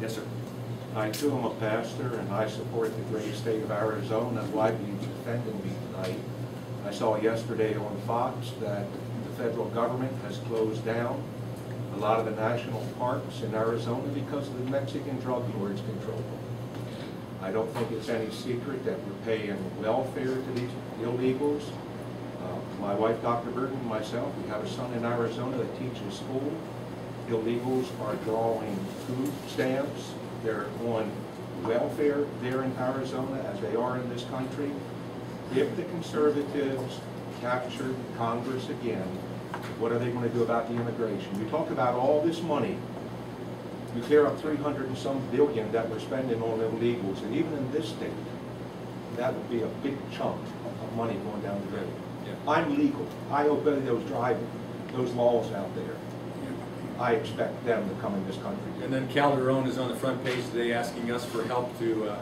Yes, sir. I too am a pastor, and I support the great state of Arizona, and why be defending me tonight. I saw yesterday on Fox that the federal government has closed down a lot of the national parks in Arizona because of the Mexican drug lords control them. I don't think it's any secret that we're paying welfare to these illegals. My wife, Dr. Burton, and myself, we have a son in Arizona that teaches school. Illegals are drawing food stamps. They're on welfare there in Arizona as they are in this country. If the conservatives capture Congress again, what are they going to do about the immigration? You talk about all this money. You clear up 300 and some billion that we're spending on illegals, and even in this state, that would be a big chunk of money going down the road. Yeah. I'm legal. I obey those laws out there. I expect them to come in this country. And then Calderon is on the front page today asking us for help to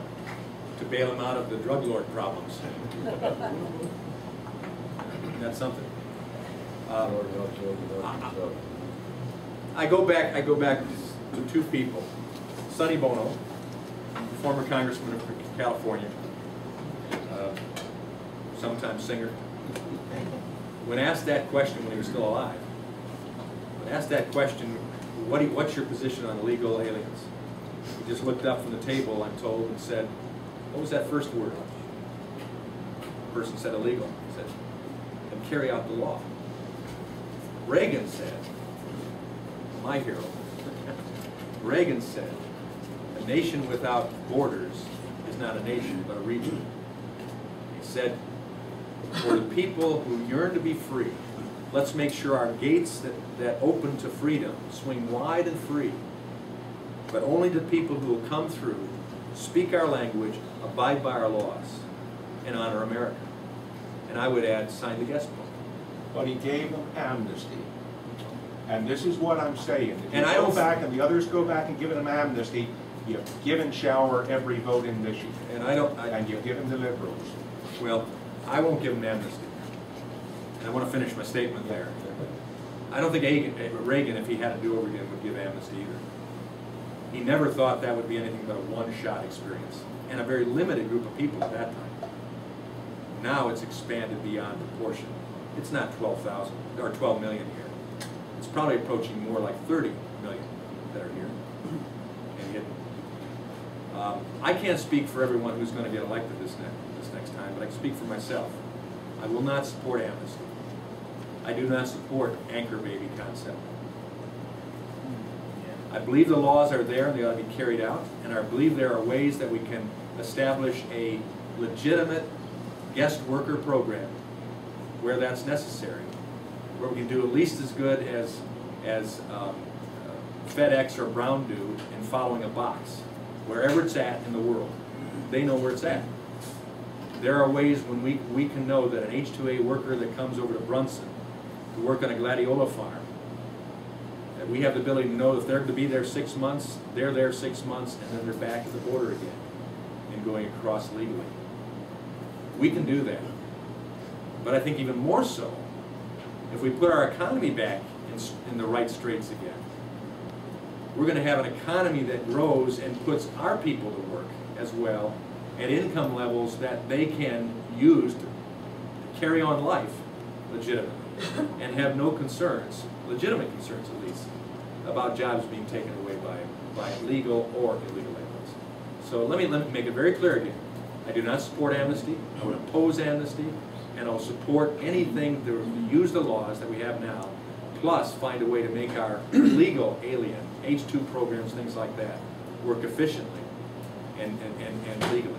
bail him out of the drug lord problems. That's something. I go back to two people. Sonny Bono, former congressman of California, sometimes singer. When asked that question when he was still alive, asked that question, what's your position on illegal aliens? He just looked up from the table, I'm told, and said, what was that first word? The person said illegal. He said, and carry out the law. Reagan said, my hero, Reagan said, a nation without borders is not a nation, but a region. He said, for the people who yearn to be free, let's make sure our gates that open to freedom swing wide and free, but only to people who will come through, speak our language, abide by our laws, and honor America. And I would add, sign the guest book. But he gave them amnesty. And this is what I'm saying. If and you I go don't back and the others go back and give them amnesty, you give and shower every vote in Michigan. And and you give them the liberals. Well, I won't give them amnesty. And I want to finish my statement there. I don't think Reagan, if he had to do over again, would give amnesty either. He never thought that would be anything but a one-shot experience, and a very limited group of people at that time. Now it's expanded beyond proportion. It's not 12,000 or 12 million here. It's probably approaching more like 30 million that are here and hidden. I can't speak for everyone who's going to get elected this next time, but I can speak for myself. I will not support amnesty. I do not support anchor baby concept. I believe the laws are there and they ought to be carried out, and I believe there are ways that we can establish a legitimate guest worker program where that's necessary, where we can do at least as good as FedEx or Brown do in following a box, wherever it's at in the world. They know where it's at. There are ways when we can know that an H-2A worker that comes over to Brunson to work on a gladiola farm, that we have the ability to know if they're to be there 6 months, they're there 6 months, and then they're back at the border again and going across legally. We can do that. But I think even more so, if we put our economy back in the right straits again, we're going to have an economy that grows and puts our people to work as well at income levels that they can use to carry on life legitimately and have no concerns, legitimate concerns at least, about jobs being taken away by legal or illegal aliens. So let me make it very clear again. I do not support amnesty. I would oppose amnesty, and I'll support anything to use the laws that we have now, plus find a way to make our legal alien, H-2 programs, things like that, work efficiently and legally.